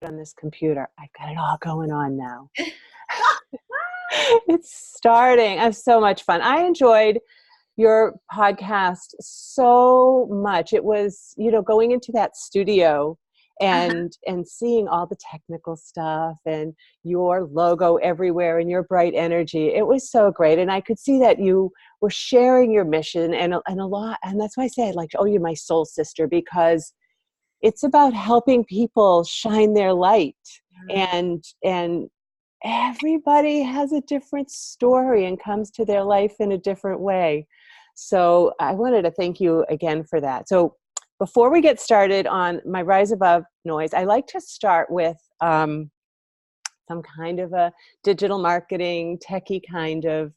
on this computer. I've got it all going on now. It's starting. I have so much fun. I enjoyed your podcast so much. It was, going into that studio and seeing all the technical stuff and your logo everywhere and your bright energy. It was so great. And I could see that you were sharing your mission and a lot. And that's why I say, like, oh, you're my soul sister, because it's about helping people shine their light. And everybody has a different story and comes to their life in a different way. So I wanted to thank you again for that. So before we get started on my Rise Above Noise, I like to start with some kind of a digital marketing, techie kind of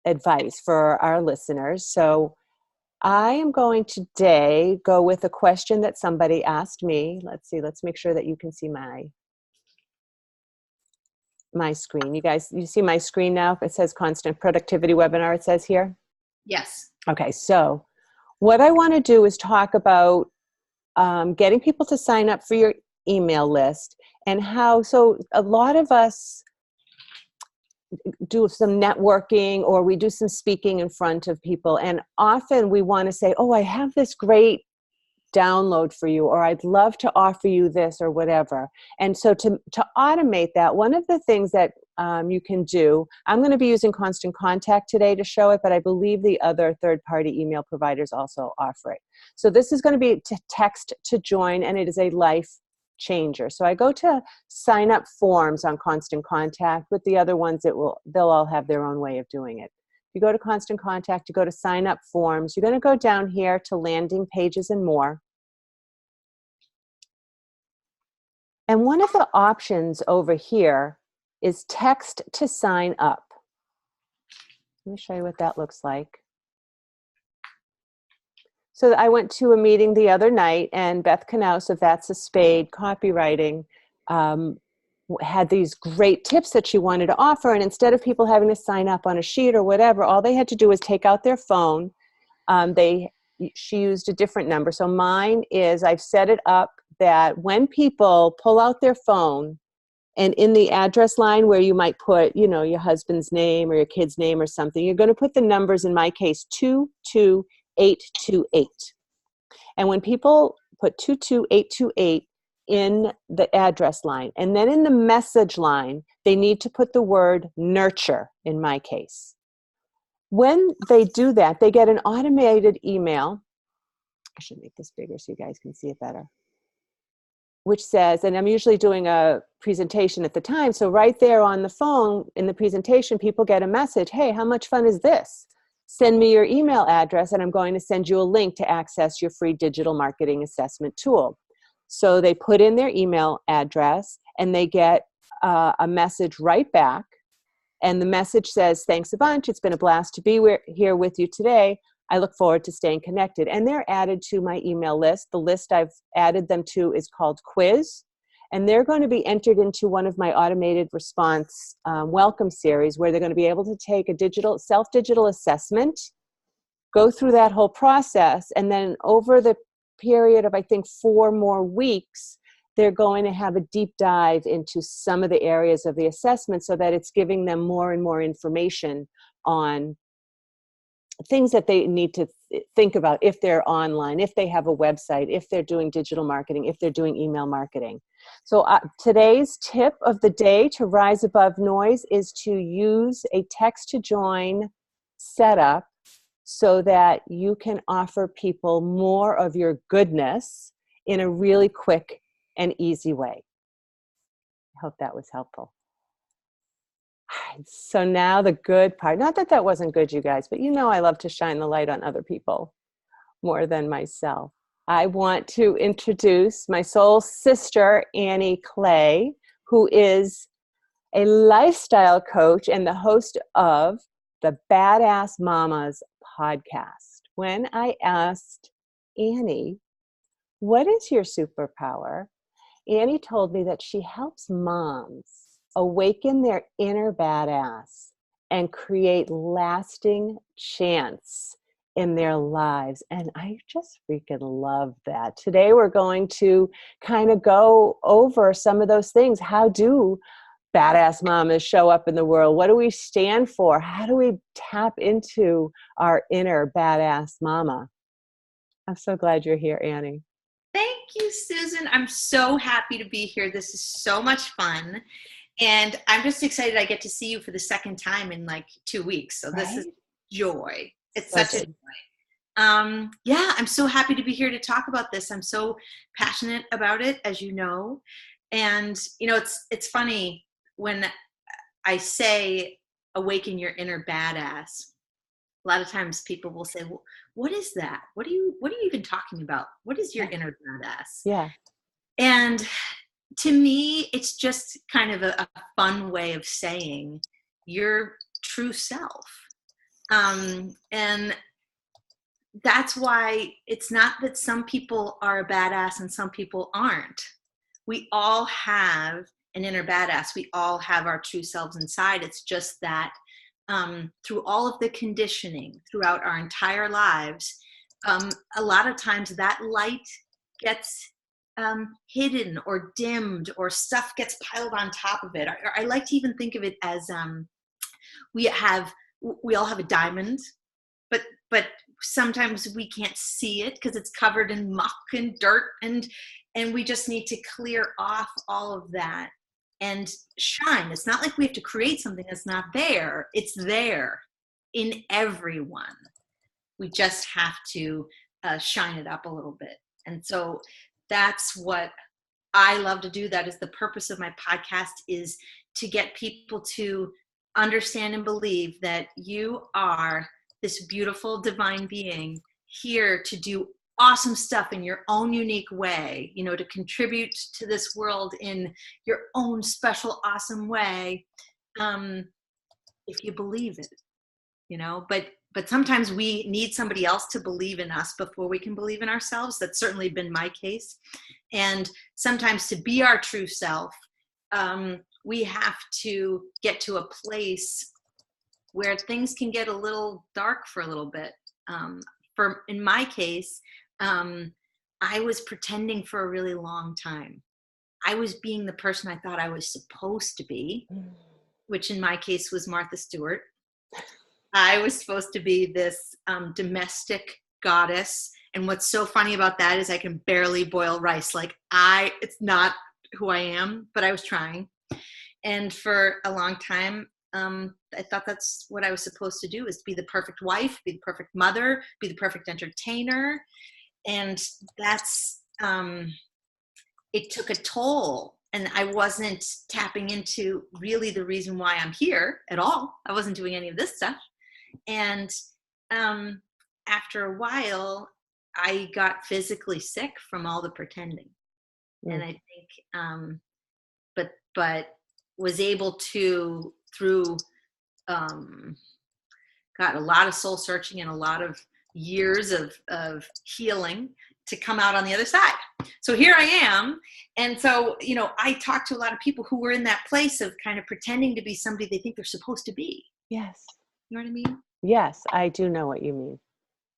advice for our listeners. So I am going today go with a question that somebody asked me. Let's see, let's make sure that you can see my screen. You guys, you see my screen now? It says Constant Productivity Webinar, it says here? Yes. Okay, so what I want to do is talk about getting people to sign up for your email list and how, so a lot of us do some networking or we do some speaking in front of people, and often we want to say, oh, I have this great download for you, or I'd love to offer you this or whatever. And so to automate that, one of the things that you can do, I'm going to be using Constant Contact today to show it, but I believe the other third-party email providers also offer it. So this is going to be to text to join, and it is a life changer. So I go to sign up forms on Constant Contact. With the other ones, they'll all have their own way of doing it. You go to Constant Contact, you go to sign up forms. You're going to go down here to landing pages and more. And one of the options over here is text to sign up. Let me show you what that looks like. So I went to a meeting the other night, and Beth Knaus of That's a Spade Copywriting had these great tips that she wanted to offer. And instead of people having to sign up on a sheet or whatever, all they had to do was take out their phone. She used a different number. So mine is, I've set it up that when people pull out their phone, and in the address line where you might put, your husband's name or your kid's name or something, you're going to put the numbers, in my case, 22828. And when people put 22828 in the address line, and then in the message line, they need to put the word nurture, in my case. When they do that, they get an automated email. I should make this bigger so you guys can see it better. Which says, and I'm usually doing a presentation at the time, so right there on the phone in the presentation, people get a message, hey, how much fun is this? Send me your email address and I'm going to send you a link to access your free digital marketing assessment tool. So they put in their email address and they get a message right back. And the message says, thanks a bunch. It's been a blast to be here with you today. I look forward to staying connected. And they're added to my email list. The list I've added them to is called Quiz. And they're going to be entered into one of my automated response welcome series, where they're going to be able to take a self-digital assessment, go through that whole process, and then over the period of, I think, 4 more weeks, they're going to have a deep dive into some of the areas of the assessment so that it's giving them more and more information on things that they need to think about if they're online, if they have a website, if they're doing digital marketing, if they're doing email marketing. So today's tip of the day to rise above noise is to use a text to join setup so that you can offer people more of your goodness in a really quick and easy way. I hope that was helpful. So now the good part, not that that wasn't good, you guys, but I love to shine the light on other people more than myself. I want to introduce my soul sister, Annie Clay, who is a lifestyle coach and the host of the BadAss Mamas podcast. When I asked Annie, what is your superpower? Annie told me that she helps moms awaken their inner badass and create lasting chance in their lives. And I just freaking love that. Today we're going to kind of go over some of those things. How do badass mamas show up in the world? What do we stand for? How do we tap into our inner badass mama? I'm so glad you're here, Annie. Thank you, Susan. I'm so happy to be here. This is so much fun. And I'm just excited I get to see you for the second time in like 2 weeks. So this is joy. It's So such a joy. Yeah, I'm so happy to be here to talk about this. I'm so passionate about it, as you know. And, you know, it's funny when I say awaken your inner badass. A lot of times people will say, well, what is that? What are you even talking about? What is your inner badass? Yeah. And to me, it's just kind of a fun way of saying your true self. And that's why it's not that some people are a badass and some people aren't. We all have an inner badass. We all have our true selves inside. It's just that through all of the conditioning throughout our entire lives, a lot of times that light gets hidden or dimmed, or stuff gets piled on top of it. I like to even think of it as we all have a diamond, but sometimes we can't see it because it's covered in muck and dirt, and we just need to clear off all of that and shine. It's not like we have to create something that's not there. It's there in everyone. We just have to shine it up a little bit. And so that's what I love to do. That is the purpose of my podcast, is to get people to understand and believe that you are this beautiful divine being here to do awesome stuff in your own unique way, you know, to contribute to this world in your own special, awesome way. If you believe it, you know, but sometimes we need somebody else to believe in us before we can believe in ourselves. That's certainly been my case. And sometimes to be our true self, we have to get to a place where things can get a little dark for a little bit. In my case, I was pretending for a really long time. I was being the person I thought I was supposed to be, which in my case was Martha Stewart. I was supposed to be this domestic goddess. And what's so funny about that is I can barely boil rice. It's not who I am, but I was trying. And for a long time, I thought that's what I was supposed to do, is to be the perfect wife, be the perfect mother, be the perfect entertainer. And that's, it took a toll. And I wasn't tapping into really the reason why I'm here at all. I wasn't doing any of this stuff. And after a while, I got physically sick from all the pretending. And I think, but was able to, through, got a lot of soul searching and a lot of years of healing, to come out on the other side. So here I am. And so, you know, I talk to a lot of people who were in that place of kind of pretending to be somebody they think they're supposed to be. Yes. You know what I mean? Yes, I do know what you mean.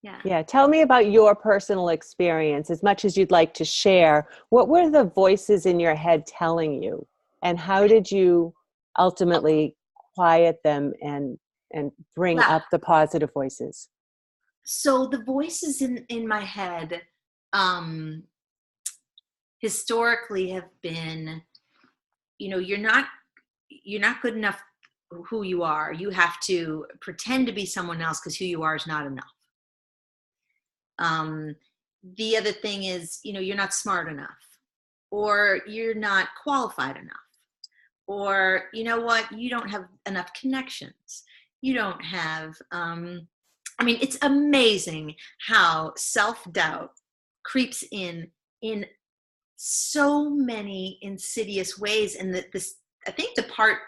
Yeah. Yeah. Tell me about your personal experience, as much as you'd like to share. What were the voices in your head telling you, and how did you ultimately quiet them and bring up the positive voices? So the voices in my head, historically have been, you know, you're not good enough who you are. You have to pretend to be someone else because who you are is not enough. The other thing is, you know, you're not smart enough, or you're not qualified enough, or, you know what, you don't have enough connections. You don't have, I mean, it's amazing how self-doubt creeps in so many insidious ways. And I think the part,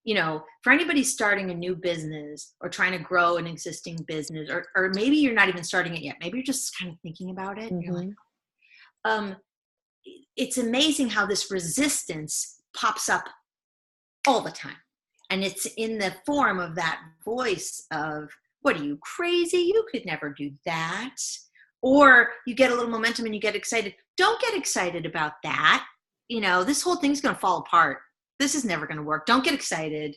you know, for anybody starting a new business or trying to grow an existing business, or maybe you're not even starting it yet, maybe you're just kind of thinking about it. Mm-hmm. You're like, it's amazing how this resistance pops up all the time. And it's in the form of that voice of, What are you, crazy? You could never do that. Or you get a little momentum and you get excited. Don't get excited about that. This whole thing's going to fall apart. This is never going to work. Don't get excited.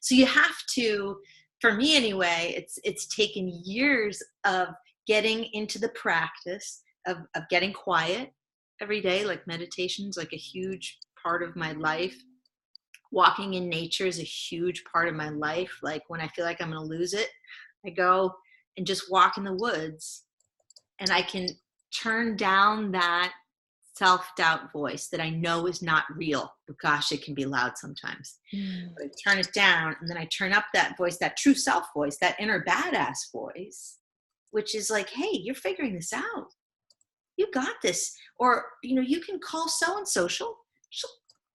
So you have to, for me anyway, it's taken years of getting into the practice of getting quiet every day. Like meditation's like a huge part of my life. Walking in nature is a huge part of my life. Like when I feel like I'm going to lose it, I go and just walk in the woods, and I can turn down that self-doubt voice that I know is not real. But gosh, it can be loud sometimes. But I turn it down, and then I turn up that voice, that true self voice, that inner badass voice, which is like, hey, you're figuring this out. You got this. Or, you can call so-and-so. She'll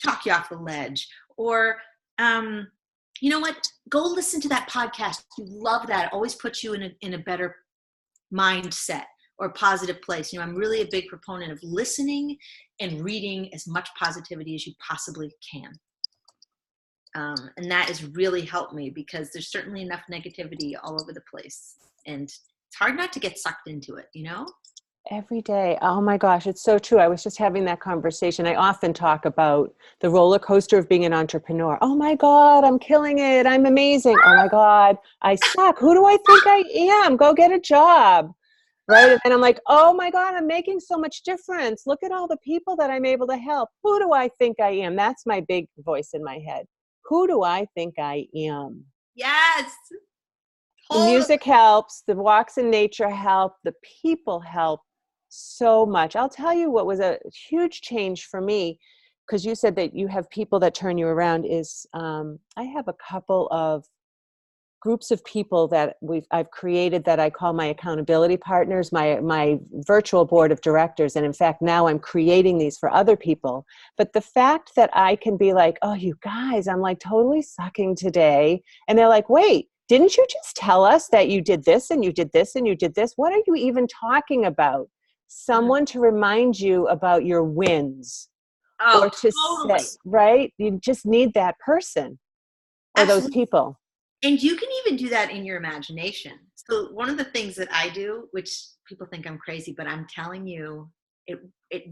talk you off the ledge. Or, you know what? Go listen to that podcast. You love that. It always puts you in a better mindset or positive place. I'm really a big proponent of listening and reading as much positivity as you possibly can. And that has really helped me, because there's certainly enough negativity all over the place. And it's hard not to get sucked into it, Every day. Oh my gosh, it's so true. I was just having that conversation. I often talk about the roller coaster of being an entrepreneur. Oh my God, I'm killing it. I'm amazing. Oh my God, I suck. Who do I think I am? Go get a job. Right. And I'm like, oh my God, I'm making so much difference. Look at all the people that I'm able to help. Who do I think I am? That's my big voice in my head. Who do I think I am? Yes. The music helps. The walks in nature help. The people help so much. I'll tell you what was a huge change for me, because you said that you have people that turn you around, is I have a couple of groups of people that I've created that I call my accountability partners, my virtual board of directors. And in fact, now I'm creating these for other people. But the fact that I can be like, oh, you guys, I'm like totally sucking today. And they're like, wait, didn't you just tell us that you did this and you did this and you did this? What are you even talking about? Someone to remind you about your wins. Oh, or to totally. say, right? You just need that person or Absolutely. those people. And you can even do that in your imagination. So one of the things that I do, which people think I'm crazy, but I'm telling you, it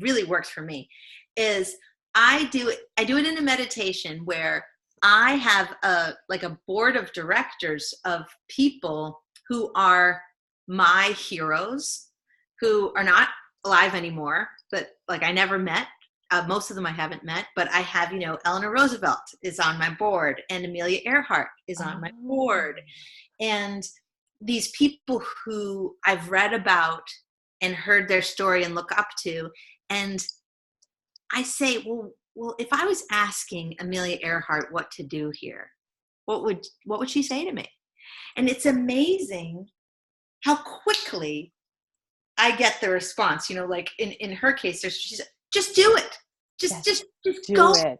really works for me, is I do it in a meditation where I have a board of directors of people who are my heroes, who are not alive anymore, but like I never met. Most of them I haven't met, but I have, Eleanor Roosevelt is on my board, and Amelia Earhart is on my board. And these people who I've read about and heard their story and look up to. And I say, well, if I was asking Amelia Earhart what to do here, what would she say to me? And it's amazing how quickly I get the response, like in her case, she said, just do it. Just do go. It.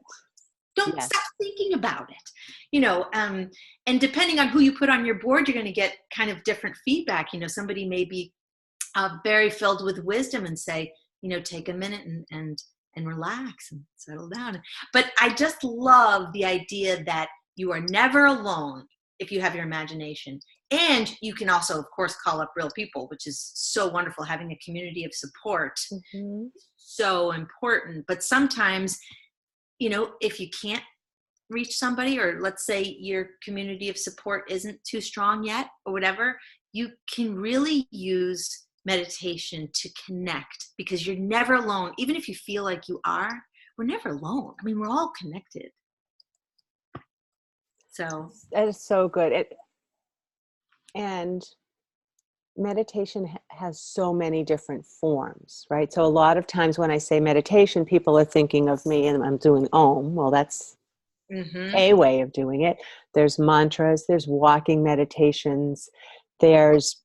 Don't stop thinking about it. And depending on who you put on your board, you're going to get kind of different feedback. Somebody may be very filled with wisdom and say, take a minute and relax and settle down. But I just love the idea that you are never alone if you have your imagination. And you can also, of course, call up real people, which is so wonderful. Having a community of support is so important. But sometimes, if you can't reach somebody, or let's say your community of support isn't too strong yet or whatever, you can really use meditation to connect, because you're never alone. Even if you feel like you are, we're never alone. I mean, we're all connected. So that is so good. And meditation has so many different forms, right? So a lot of times when I say meditation, people are thinking of me and I'm doing Om. Well, that's a way of doing it. There's mantras, there's walking meditations, there's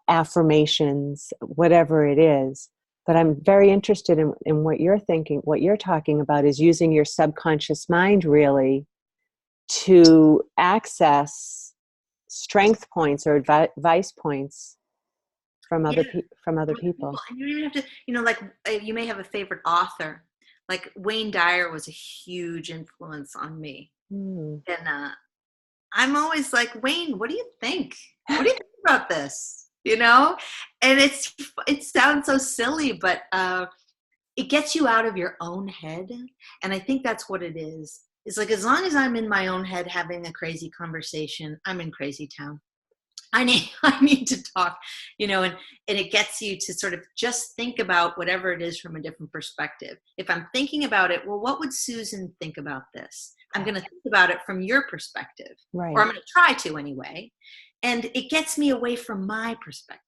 affirmations, whatever it is. But I'm very interested in what you're thinking. What you're talking about is using your subconscious mind really to access strength points or advice points from other people. And you don't even have to, like you may have a favorite author. Like Dyer was a huge influence on me. And I'm always like, Wayne, what do you think? What do you think about this? You know? And it sounds so silly, but it gets you out of your own head. And I think that's what it is. It's like, as long as I'm in my own head having a crazy conversation, I'm in crazy town. I need to talk, and it gets you to sort of just think about whatever it is from a different perspective. If I'm thinking about it, well, what would Susan think about this? I'm going to think about it from your perspective, Right. or I'm going to try to anyway. And it gets me away from my perspective.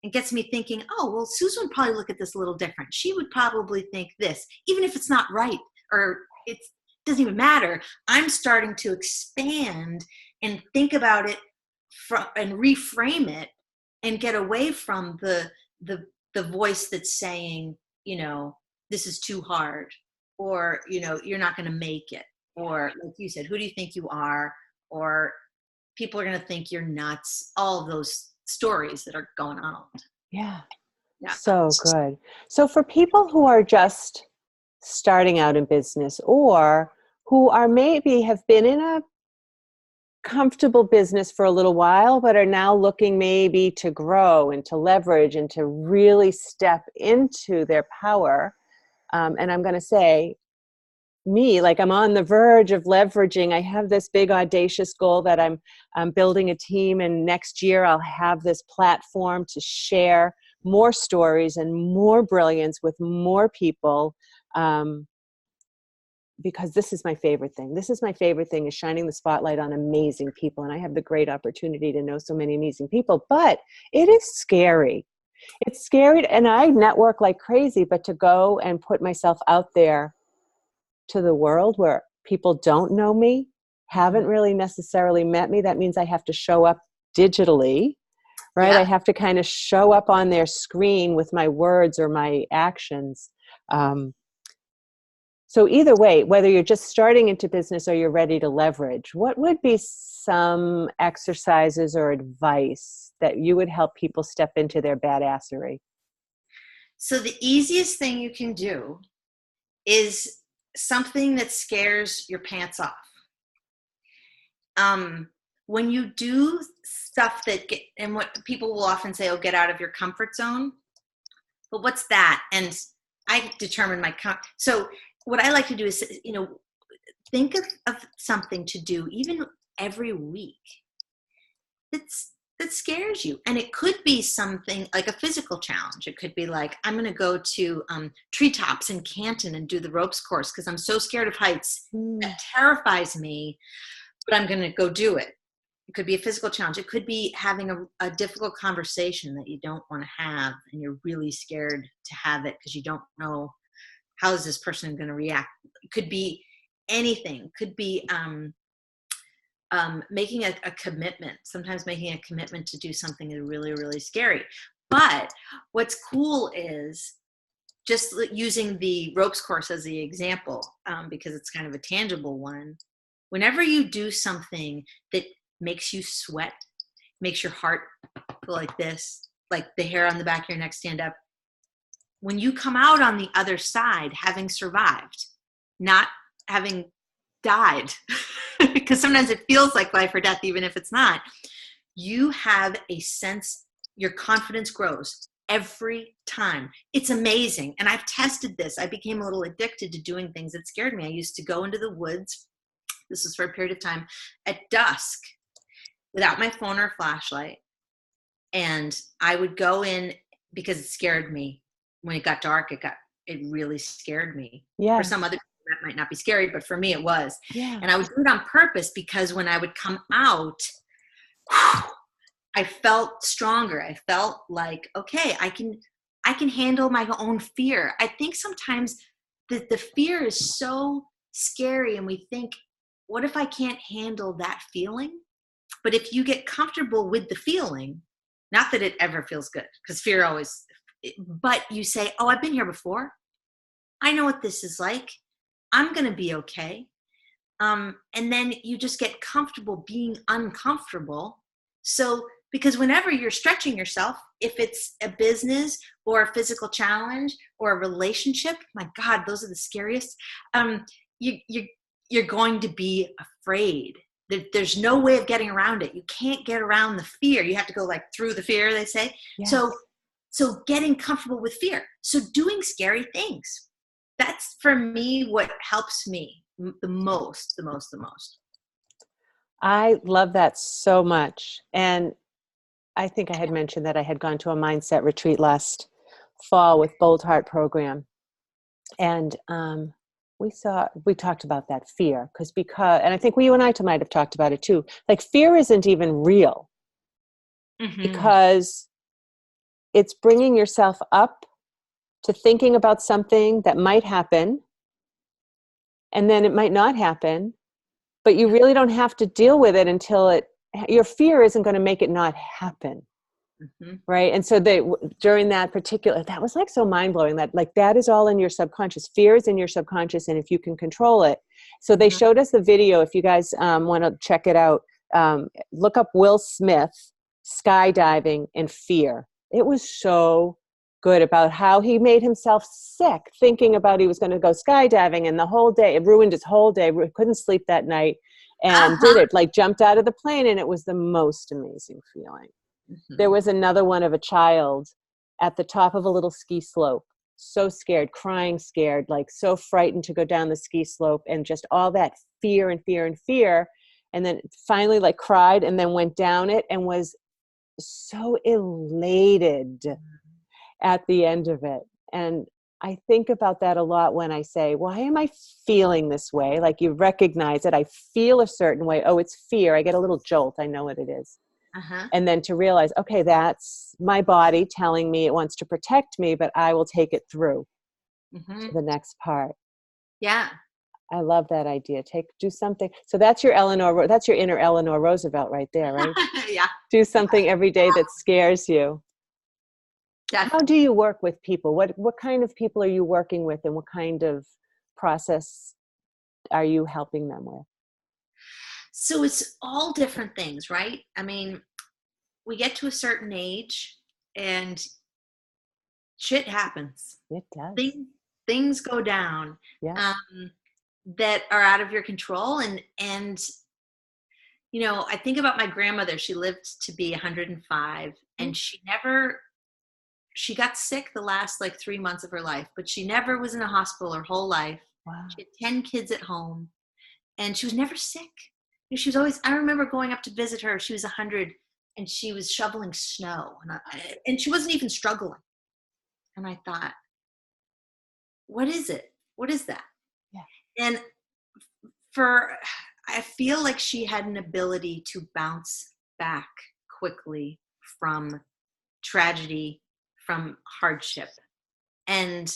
It gets me thinking, oh, well, Susan would probably look at this a little different. She would probably think this, even if it's not right, or it doesn't even matter. I'm starting to expand and think about it and reframe it and get away from the voice that's saying, this is too hard, or, you're not going to make it. Or like you said, who do you think you are? Or people are going to think you're nuts. All of those stories that are going on. Yeah. Yeah. So good. So for people who are just starting out in business, or who are maybe have been in a comfortable business for a little while, but are now looking maybe to grow and to leverage and to really step into their power. And I'm going to say, like I'm on the verge of leveraging. I have this big audacious goal that I'm building a team, and next year I'll have this platform to share more stories and more brilliance with more people. Because this is my favorite thing. This is my favorite thing, is shining the spotlight on amazing people. And I have the great opportunity to know so many amazing people, but it is scary. It's scary. And I network like crazy, but to go and put myself out there to the world where people don't know me, haven't really necessarily met me, that means I have to show up digitally, right? Yeah. I have to kind of show up on their screen with my words or my actions. So either way, whether you're just starting into business or you're ready to leverage, what would be some exercises or advice that you would help people step into their badassery? So the easiest thing you can do is something that scares your pants off. When you do stuff and what people will often say, oh, get out of your comfort zone. But what's that? And I determine so what I like to do is, think of something to do even every week that scares you. And it could be something like a physical challenge. It could be like, I'm going to go to treetops in Canton and do the ropes course because I'm so scared of heights. That terrifies me, but I'm going to go do it. It could be a physical challenge. It could be having a difficult conversation that you don't want to have, and you're really scared to have it because you don't know how is this person going to react. It could be anything. It could be making a commitment. Sometimes making a commitment to do something is really, really scary. But what's cool is just using the ropes course as the example, because it's kind of a tangible one. Whenever you do something that makes you sweat, makes your heart go like this, like the hair on the back of your neck stand up, when you come out on the other side, having survived, not having died, because sometimes it feels like life or death, even if it's not, you have a sense, your confidence grows every time. It's amazing. And I've tested this. I became a little addicted to doing things that scared me. I used to go into the woods. This was for a period of time at dusk without my phone or flashlight. And I would go in because it scared me. When it got dark, it really scared me. Yeah. For some other people, that might not be scary, but for me, it was. Yeah. And I would do it on purpose because when I would come out, I felt stronger. I felt like, okay, I can handle my own fear. I think sometimes the fear is so scary, and we think, what if I can't handle that feeling? But if you get comfortable with the feeling, not that it ever feels good, because fear always, but you say, oh, I've been here before. I know what this is like. I'm going to be okay. And then you just get comfortable being uncomfortable. So, because whenever you're stretching yourself, if it's a business or a physical challenge or a relationship, my God, those are the scariest. You're going to be afraid. There's no way of getting around it. You can't get around the fear. You have to go like through the fear, they say. Yes. So getting comfortable with fear. So doing scary things. That's for me what helps me the most. I love that so much. And I think I had mentioned that I had gone to a mindset retreat last fall with Bold Heart program. And we talked about that fear and I think you and I might have talked about it too. Like fear isn't even real because it's bringing yourself up to thinking about something that might happen, and then it might not happen, but you really don't have to deal with it until your fear isn't going to make it not happen. Right. And so during that was like so mind blowing that is all in your subconscious. Fear is in your subconscious. And if you can control it. So they showed us the video. If you guys want to check it out, look up Will Smith skydiving and fear. It was so good about how he made himself sick thinking about he was going to go skydiving, and the whole day, it ruined his whole day. Couldn't sleep that night and did it, like jumped out of the plane. And it was the most amazing feeling. There was another one of a child at the top of a little ski slope, so scared, crying scared, like so frightened to go down the ski slope, and just all that fear and fear and fear. And then finally like cried and then went down it and was so elated at the end of it. And I think about that a lot when I say, why am I feeling this way? Like you recognize it. I feel a certain way. Oh, it's fear. I get a little jolt. I know what it is. And then to realize, okay, that's my body telling me it wants to protect me, but I will take it through to the next part. Yeah. I love that idea. Do something. So that's your inner Eleanor Roosevelt right there, right? Yeah. Do something every day that scares you. Definitely. How do you work with people? What kind of people are you working with, and what kind of process are you helping them with? So it's all different things, right? I mean, we get to a certain age and shit happens. It does. Things go down that are out of your control. And you know, I think about my grandmother. She lived to be 105, and she got sick the last like 3 months of her life, but she never was in a hospital her whole life. Wow. She had 10 kids at home, and she was never sick. She was always, I remember going up to visit her. She was 100, and she was shoveling snow, and she wasn't even struggling. And I thought, what is it? What is that? Yeah. And I feel like she had an ability to bounce back quickly from tragedy, from hardship. And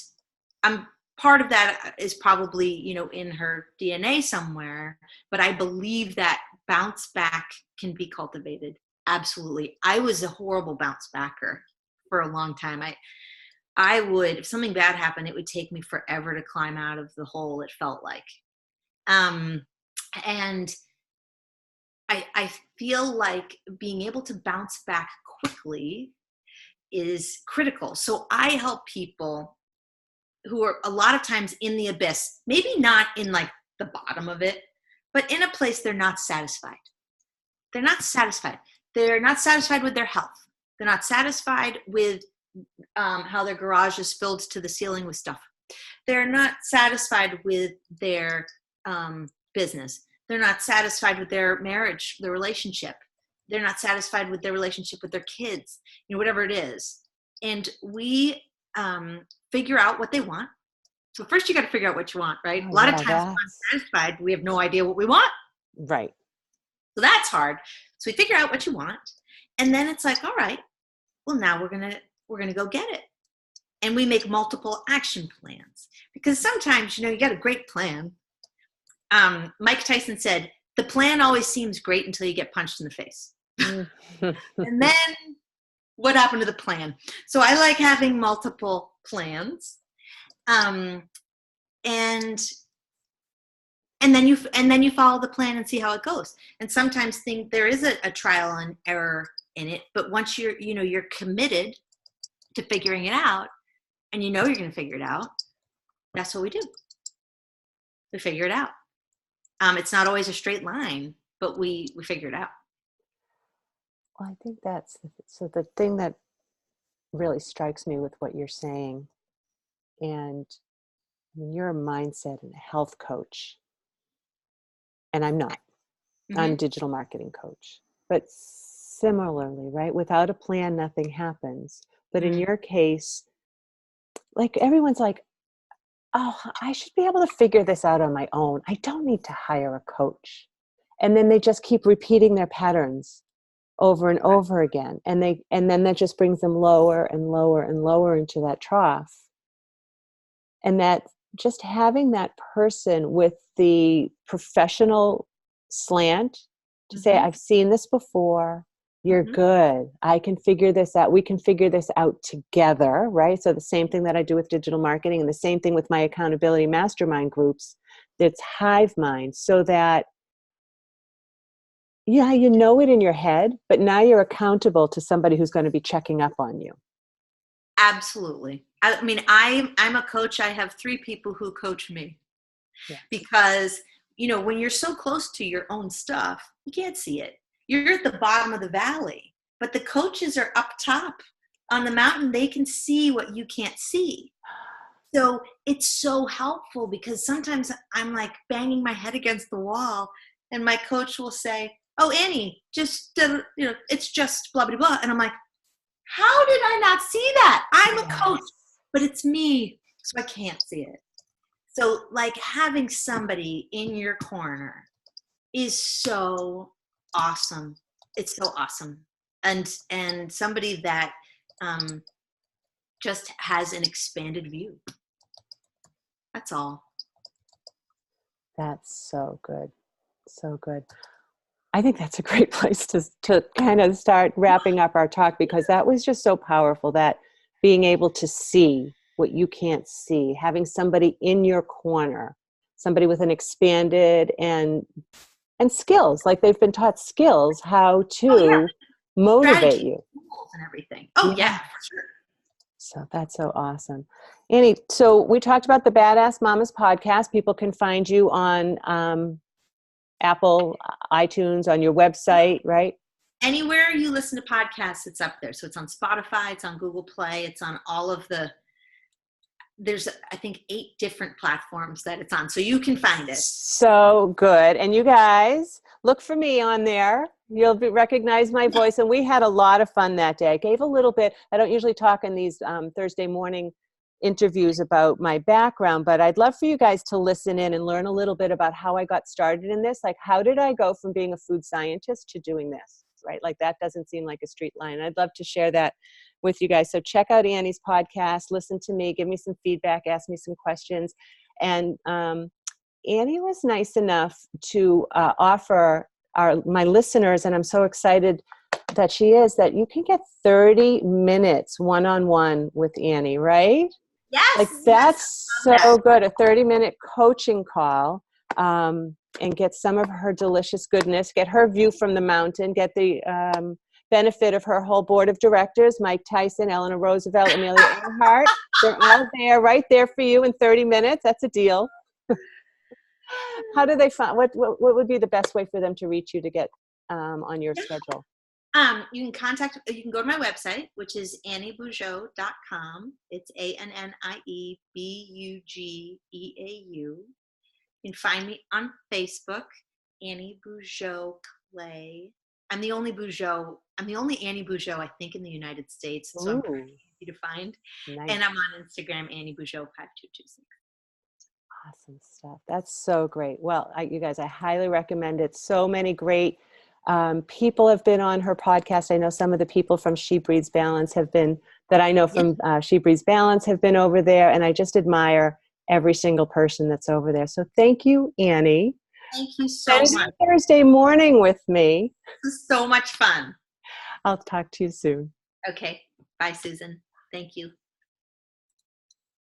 part of that is probably, you know, in her DNA somewhere, but I believe that bounce back can be cultivated. Absolutely. I was a horrible bounce backer for a long time. I would, if something bad happened, it would take me forever to climb out of the hole, it felt like. And I feel like being able to bounce back quickly is critical. So I help people who are a lot of times in the abyss, maybe not in like the bottom of it, but in a place they're not satisfied. They're not satisfied. They're not satisfied with their health. They're not satisfied with how their garage is filled to the ceiling with stuff. They're not satisfied with their business. They're not satisfied with their marriage, their relationship. They're not satisfied with their relationship with their kids, you know, whatever it is. And we figure out what they want. So first you got to figure out what you want, right? A lot of times we're not satisfied. We have no idea what we want. Right. So that's hard. So we figure out what you want. And then it's like, all right, well, now we're going to go get it. And we make multiple action plans, because sometimes, you know, you got a great plan. Mike Tyson said, the plan always seems great until you get punched in the face. And then what happened to the plan? So I like having multiple plans. And then you follow the plan and see how it goes. And sometimes there is a trial and error in it, but once you're committed to figuring it out, and you know you're going to figure it out, that's what we do. We figure it out. It's not always a straight line, but we figure it out. Well, I think that's, so the thing that really strikes me with what you're saying, and I mean, you're a mindset and a health coach, and I'm not. I'm a digital marketing coach. But similarly, right? Without a plan, nothing happens. But in your case, like everyone's like, oh, I should be able to figure this out on my own. I don't need to hire a coach. And then they just keep repeating their patterns over and over again. And then that just brings them lower and lower and lower into that trough. And that just having that person with the professional slant to say, I've seen this before. You're good. I can figure this out. We can figure this out together, right? So the same thing that I do with digital marketing and the same thing with my accountability mastermind groups, it's hive mind, so that, yeah, you know it in your head, but now you're accountable to somebody who's going to be checking up on you. Absolutely. I mean, I'm a coach. I have 3 people who coach me because, you know, when you're so close to your own stuff, you can't see it. You're at the bottom of the valley, but the coaches are up top on the mountain. They can see what you can't see. So it's so helpful because sometimes I'm like banging my head against the wall and my coach will say, oh, Annie, just, you know, it's just blah, blah, blah. And I'm like, how did I not see that? I'm a coach, but it's me, so I can't see it. So like having somebody in your corner is so awesome. It's so awesome. And somebody that just has an expanded view. That's all. That's so good. So good. I think that's a great place to kind of start wrapping up our talk, because that was just so powerful, that being able to see what you can't see, having somebody in your corner, somebody with an expanded and skills, like they've been taught skills, how to motivate you. And everything. Oh yeah, for sure. So that's so awesome. Annie, so we talked about the Badass Mamas podcast. People can find you on Apple, iTunes, on your website, right? Anywhere you listen to podcasts, it's up there. So it's on Spotify, it's on Google Play, it's on all of there's, I think, 8 different platforms that it's on. So you can find it. So good. And you guys, look for me on there. You'll recognize my voice. And we had a lot of fun that day. I gave a little bit. I don't usually talk in these Thursday morning interviews about my background, but I'd love for you guys to listen in and learn a little bit about how I got started in this. Like, how did I go from being a food scientist to doing this, right? Like, that doesn't seem like a straight line. I'd love to share that with you guys. So check out Annie's podcast, listen to me, give me some feedback, ask me some questions. And Annie was nice enough to offer my listeners, and I'm so excited that she is, that you can get 30 minutes one-on-one with Annie, right? Yes. Like, that's so good. A 30-minute coaching call, and get some of her delicious goodness, get her view from the mountain, get the benefit of her whole board of directors, Mike Tyson, Eleanor Roosevelt, Amelia Earhart. They're all there, right there for you in 30 minutes. That's a deal. How do they find, what would be the best way for them to reach you to get on your schedule? You can go to my website, which is anniebugeau.com. It's ANNIEBUGEAU. You can find me on Facebook, Annie Bugeau Clay. I'm the only Annie Bugeau, I think, in the United States. So I'm pretty easy to find. Nice. And I'm on Instagram, Annie Bugeau 5226. Awesome stuff. That's so great. Well, you guys, I highly recommend it. So many great people have been on her podcast. I know some of the people from She Breeds Balance have been She Breeds Balance have been over there, and I just admire every single person that's over there. So thank you, Annie. Thank you so much. Thursday morning with me. This is so much fun. I'll talk to you soon. Okay. Bye, Susan. Thank you.